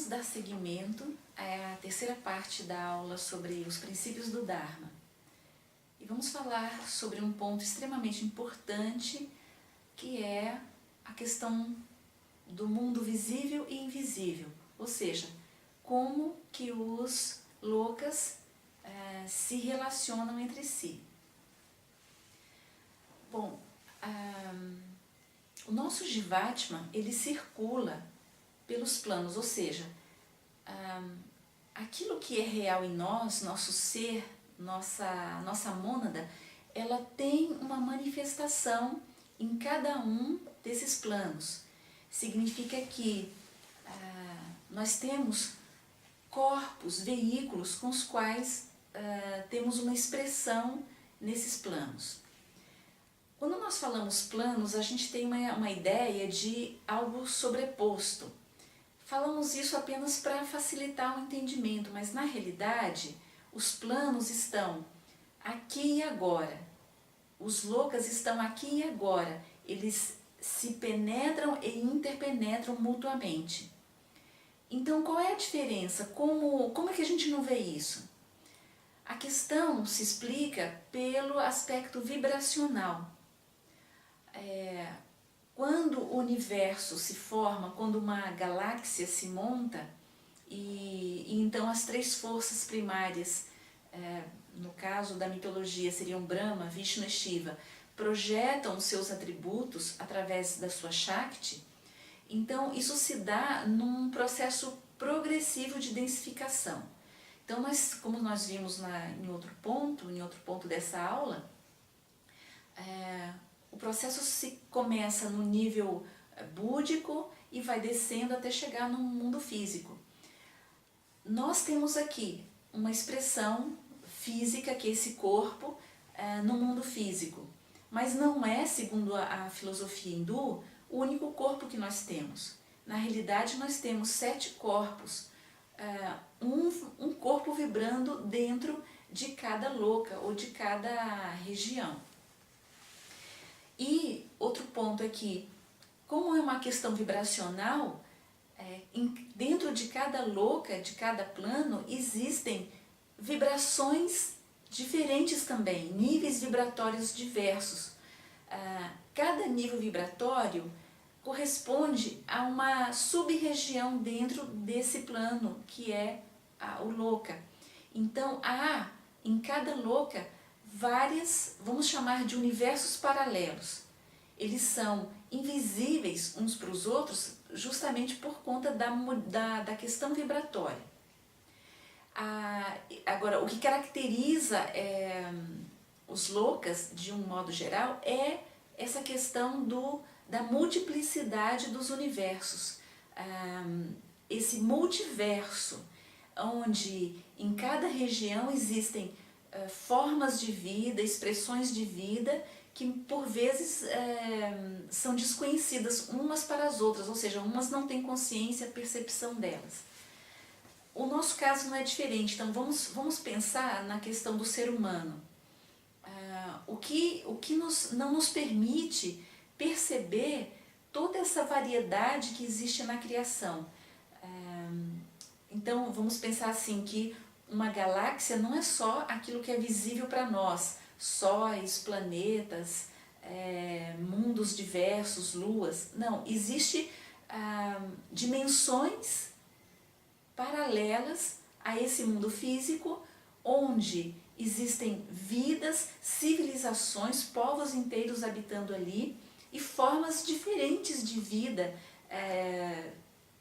vamos dar seguimento à terceira parte da aula sobre os princípios do Dharma. E vamos falar sobre um ponto extremamente importante, que é a questão do mundo visível e invisível, ou seja, como que os lokas se relacionam entre si. Bom, o nosso Jivatma, ele circula pelos planos, ou seja, aquilo que é real em nós, nosso ser, nossa mônada, ela tem uma manifestação em cada um desses planos. Significa que nós temos corpos, veículos com os quais temos uma expressão nesses planos. Quando nós falamos planos, a gente tem uma ideia de algo sobreposto. Falamos isso apenas para facilitar o entendimento, mas na realidade os planos estão aqui e agora. Os lokas estão aqui e agora. Eles se penetram e interpenetram mutuamente. Então qual é a diferença? Como é que a gente não vê isso? A questão se explica pelo aspecto vibracional. Quando o universo se forma, quando uma galáxia se monta, e então as três forças primárias, no caso da mitologia seriam Brahma, Vishnu e Shiva, projetam os seus atributos através da sua Shakti, então isso se dá num processo progressivo de densificação. Então, como nós vimos em outro ponto dessa aula, o processo se começa no nível búdico e vai descendo até chegar no mundo físico. Nós temos aqui uma expressão física, que é esse corpo, no mundo físico. Mas não é, segundo a filosofia hindu, o único corpo que nós temos. Na realidade, nós temos 7 corpos, um corpo vibrando dentro de cada loka ou de cada região. E outro ponto é que, como é uma questão vibracional, dentro de cada loka, de cada plano, existem vibrações diferentes também, níveis vibratórios diversos. Cada nível vibratório corresponde a uma sub-região dentro desse plano, que é o loka. Então, há em cada loka várias, vamos chamar de universos paralelos. Eles são invisíveis uns para os outros justamente por conta da questão vibratória. Agora, o que caracteriza os lokas, de um modo geral, é essa questão da multiplicidade dos universos. Esse multiverso, onde em cada região existem formas de vida, expressões de vida, que por vezes são desconhecidas umas para as outras, ou seja, umas não têm consciência, percepção delas. O nosso caso não é diferente, então vamos pensar na questão do ser humano. O que não nos permite perceber toda essa variedade que existe na criação. Então vamos pensar assim, que uma galáxia não é só aquilo que é visível para nós, sóis, planetas, mundos diversos, luas. Não, existe dimensões paralelas a esse mundo físico, onde existem vidas, civilizações, povos inteiros habitando ali, e formas diferentes de vida.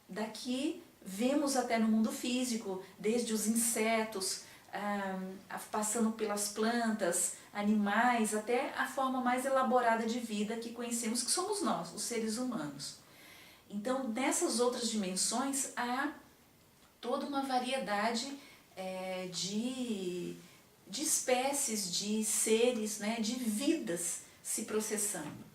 Daqui vemos até no mundo físico, desde os insetos, passando pelas plantas, animais, até a forma mais elaborada de vida que conhecemos, que somos nós, os seres humanos. Então, nessas outras dimensões, há toda uma variedade de espécies, de seres, de vidas se processando.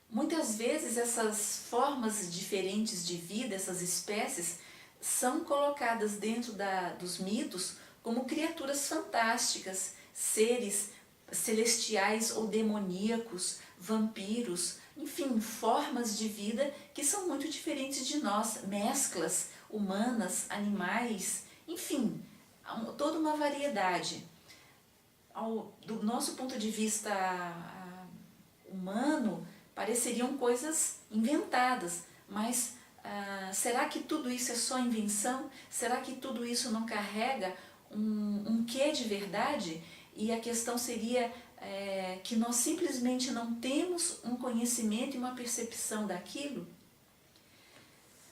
Muitas vezes essas formas diferentes de vida, essas espécies, são colocadas dentro dos mitos como criaturas fantásticas, seres celestiais ou demoníacos, vampiros, enfim, formas de vida que são muito diferentes de nós, mesclas humanas, animais, enfim, toda uma variedade. Do nosso ponto de vista humano, pareceriam coisas inventadas, mas será que tudo isso é só invenção? Será que tudo isso não carrega um quê de verdade? E a questão seria que nós simplesmente não temos um conhecimento e uma percepção daquilo?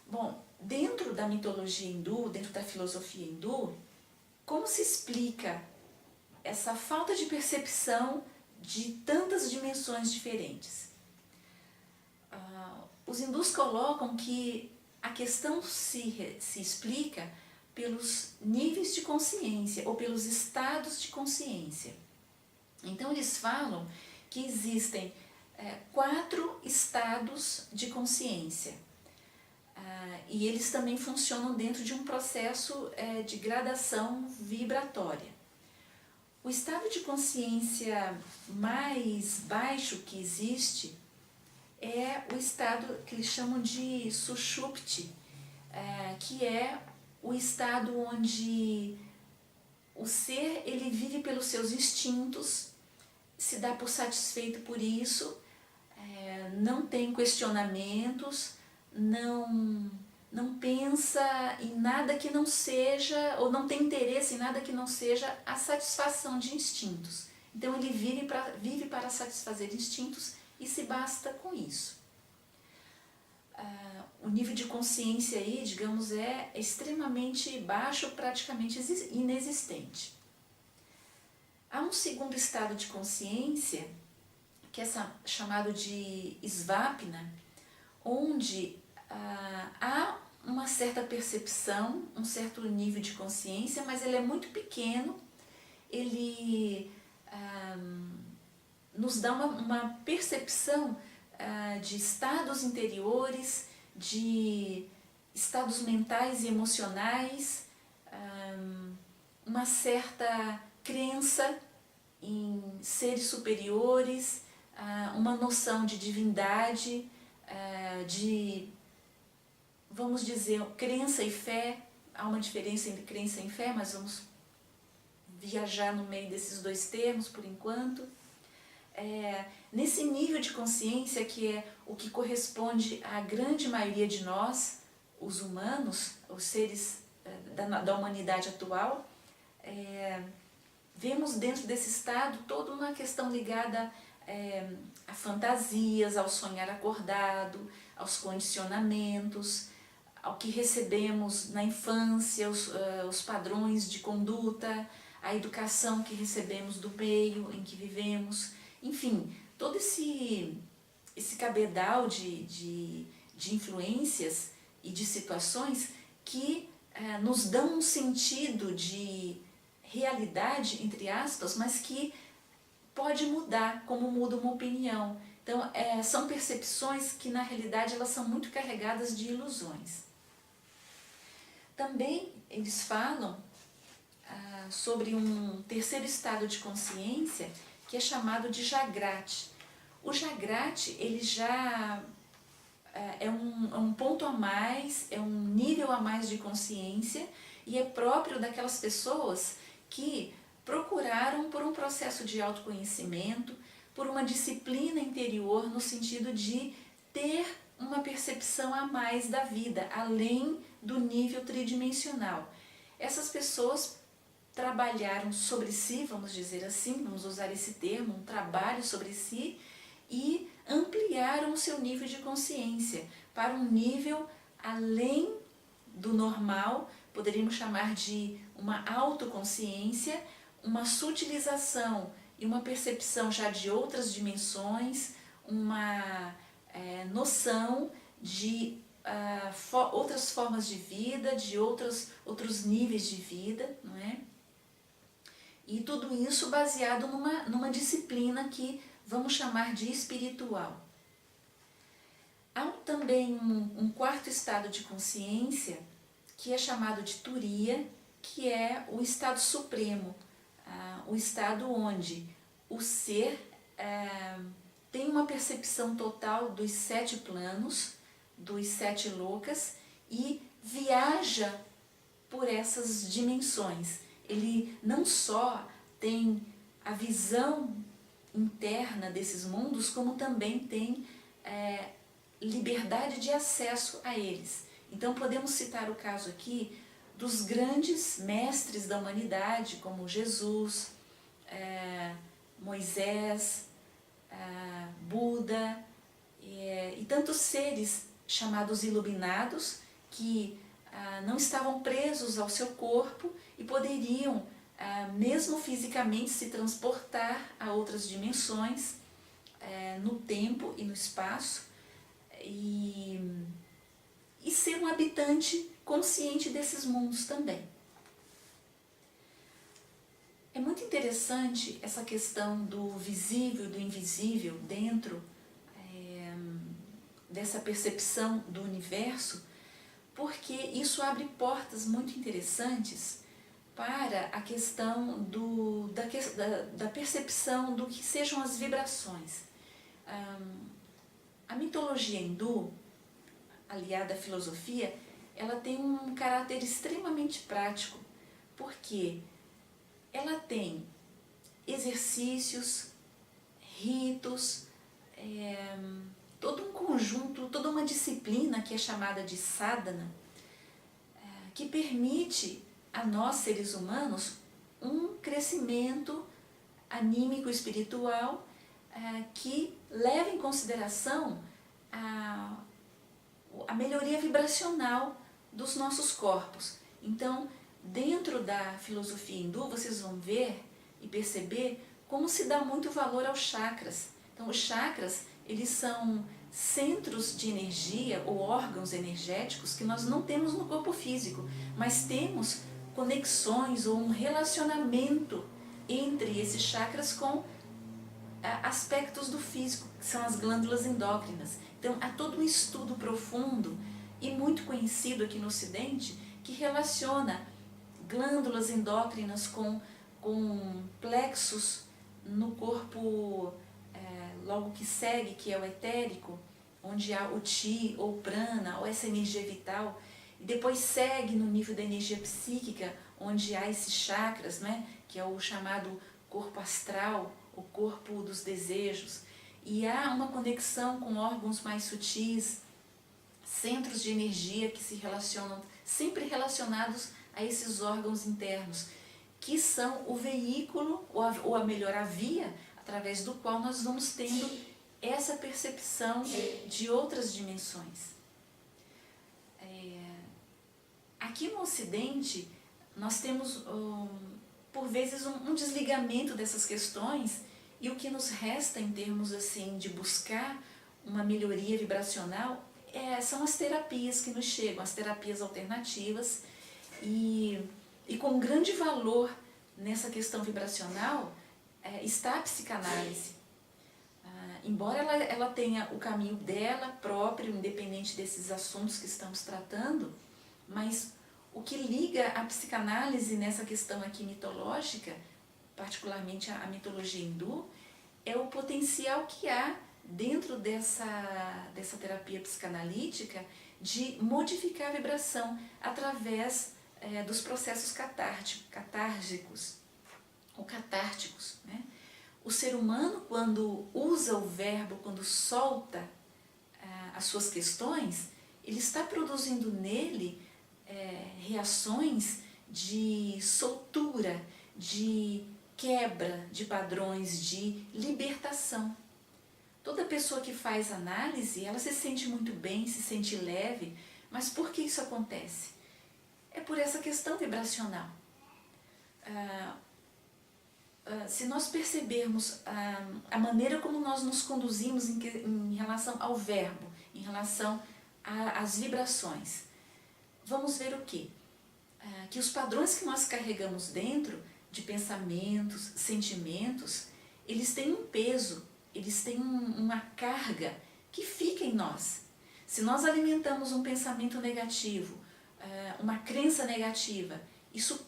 Bom, dentro da mitologia hindu, dentro da filosofia hindu, como se explica essa falta de percepção de tantas dimensões diferentes? Os hindus colocam que a questão se explica pelos níveis de consciência ou pelos estados de consciência. Então eles falam que existem 4 estados de consciência e eles também funcionam dentro de um processo de gradação vibratória. O estado de consciência mais baixo que existe é o estado que eles chamam de Sushupti, que é o estado onde o ser ele vive pelos seus instintos, se dá por satisfeito por isso, não tem questionamentos, não pensa em nada que não seja, ou não tem interesse em nada que não seja a satisfação de instintos. Então ele vive para satisfazer instintos e se basta com isso. O nível de consciência aí, digamos, é extremamente baixo, praticamente inexistente. Há um segundo estado de consciência, que é chamado de Svapna, onde há uma certa percepção, um certo nível de consciência, mas ele é muito pequeno, ele nos dá uma percepção de estados interiores, de estados mentais e emocionais, uma certa crença em seres superiores, uma noção de divindade, vamos dizer, crença e fé. Há uma diferença entre crença e fé, mas vamos viajar no meio desses dois termos por enquanto. Nesse nível de consciência, que é o que corresponde à grande maioria de nós, os humanos, os seres da humanidade atual, vemos dentro desse estado toda uma questão ligada a fantasias, ao sonhar acordado, aos condicionamentos, ao que recebemos na infância, os padrões de conduta, a educação que recebemos do meio em que vivemos, enfim, todo esse cabedal de influências e de situações que nos dão um sentido de realidade, entre aspas, mas que pode mudar, como muda uma opinião. Então, são percepções que, na realidade, elas são muito carregadas de ilusões. Também eles falam sobre um terceiro estado de consciência, que é chamado de Jagrati. O Jagrati, ele já é um ponto a mais, é um nível a mais de consciência e é próprio daquelas pessoas que procuraram por um processo de autoconhecimento, por uma disciplina interior no sentido de ter uma percepção a mais da vida, além do nível tridimensional. Essas pessoas trabalharam sobre si, vamos dizer assim, vamos usar esse termo, um trabalho sobre si, e ampliaram o seu nível de consciência para um nível além do normal, poderíamos chamar de uma autoconsciência, uma sutilização e uma percepção já de outras dimensões, uma noção de outras formas de vida, de outros níveis de vida, não é? E tudo isso baseado numa disciplina que vamos chamar de espiritual. Há também um quarto estado de consciência, que é chamado de Turiya, que é o estado supremo, o estado onde o ser tem uma percepção total dos 7 planos, dos 7 lokas, e viaja por essas dimensões. Ele não só tem a visão interna desses mundos, como também tem liberdade de acesso a eles. Então podemos citar o caso aqui dos grandes mestres da humanidade, como Jesus, Moisés, Buda, e tantos seres chamados iluminados que não estavam presos ao seu corpo e poderiam, mesmo fisicamente, se transportar a outras dimensões, no tempo e no espaço, e ser um habitante consciente desses mundos também. É muito interessante essa questão do visível e do invisível dentro dessa percepção do universo, porque isso abre portas muito interessantes para a questão da percepção do que sejam as vibrações. A mitologia hindu, aliada à filosofia, ela tem um caráter extremamente prático, porque ela tem exercícios, ritos, todo um conjunto, toda uma disciplina que é chamada de sadhana, que permite a nós, seres humanos, um crescimento anímico e espiritual que leva em consideração a melhoria vibracional dos nossos corpos. Então, dentro da filosofia hindu, vocês vão ver e perceber como se dá muito valor aos chakras. Então, os chakras, eles são centros de energia ou órgãos energéticos que nós não temos no corpo físico, mas temos conexões ou um relacionamento entre esses chakras com aspectos do físico, que são as glândulas endócrinas. Então, há todo um estudo profundo e muito conhecido aqui no Ocidente que relaciona glândulas endócrinas com plexos no corpo logo que segue, que é o etérico, onde há o chi ou prana, ou essa energia vital, e depois segue no nível da energia psíquica, onde há esses chakras, né, que é o chamado corpo astral, o corpo dos desejos, e há uma conexão com órgãos mais sutis, centros de energia que se relacionam, sempre relacionados a esses órgãos internos, que são o veículo, ou a melhor, a via, através do qual nós vamos tendo essa percepção de outras dimensões. Aqui no Ocidente, nós temos, por vezes, um desligamento dessas questões, e o que nos resta em termos assim, de buscar uma melhoria vibracional são as terapias que nos chegam, as terapias alternativas, e com grande valor nessa questão vibracional está a psicanálise. Embora ela tenha o caminho dela próprio, independente desses assuntos que estamos tratando, mas o que liga a psicanálise nessa questão aqui mitológica, particularmente a mitologia hindu, é o potencial que há dentro dessa terapia psicanalítica de modificar a vibração através dos processos catárticos, ou catárticos, né? O ser humano, quando usa o verbo, quando solta as suas questões, ele está produzindo nele reações de soltura, de quebra de padrões, de libertação. Toda pessoa que faz análise, ela se sente muito bem, se sente leve, mas por que isso acontece? É por essa questão vibracional. Se nós percebermos a maneira como nós nos conduzimos em relação ao verbo, em relação às vibrações, vamos ver o quê? Que os padrões que nós carregamos dentro de pensamentos, sentimentos, eles têm um peso, eles têm uma carga que fica em nós. Se nós alimentamos um pensamento negativo, uma crença negativa, isso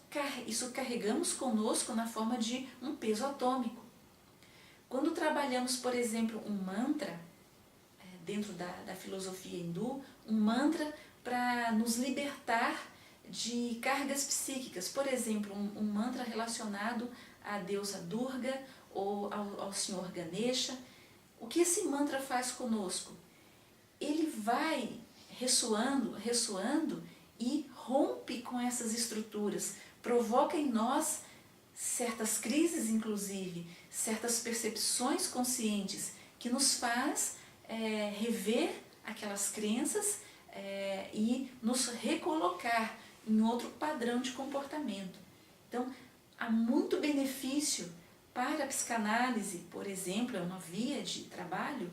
carregamos conosco na forma de um peso atômico. Quando trabalhamos, por exemplo, um mantra, dentro da filosofia hindu, um mantra para nos libertar de cargas psíquicas. Por exemplo, um mantra relacionado à deusa Durga ou ao senhor Ganesha. O que esse mantra faz conosco? Ele vai ressoando e rompe com essas estruturas, provoca em nós certas crises, inclusive, certas percepções conscientes que nos faz rever aquelas crenças e nos recolocar em outro padrão de comportamento. Então, há muito benefício para a psicanálise, por exemplo, é uma via de trabalho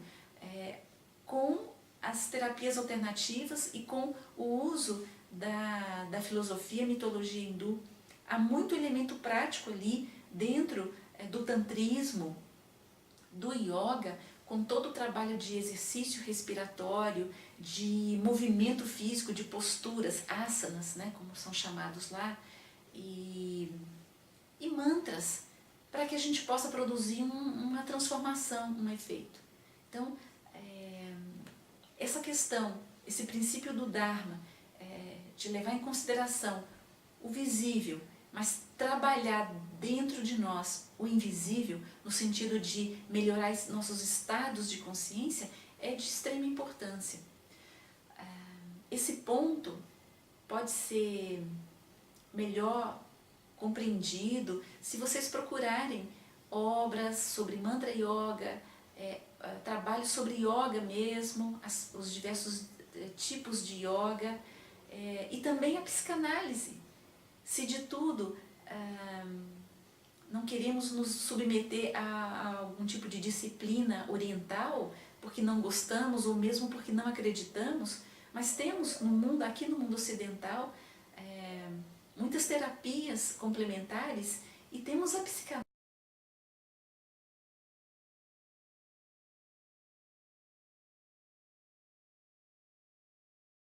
com as terapias alternativas e com o uso da filosofia, mitologia hindu. Há muito elemento prático ali dentro do tantrismo, do yoga, com todo o trabalho de exercício respiratório, de movimento físico, de posturas, asanas, né, como são chamados lá, e mantras, para que a gente possa produzir uma transformação, um efeito. Então, essa questão, esse princípio do Dharma, de levar em consideração o visível, mas trabalhar dentro de nós o invisível, no sentido de melhorar nossos estados de consciência, é de extrema importância. Esse ponto pode ser melhor compreendido se vocês procurarem obras sobre Mantra Yoga, trabalhos sobre yoga mesmo, os diversos tipos de yoga, e também a psicanálise. Se de tudo não queremos nos submeter a algum tipo de disciplina oriental, porque não gostamos ou mesmo porque não acreditamos, mas temos no mundo, aqui no mundo ocidental, muitas terapias complementares e temos a psicanálise.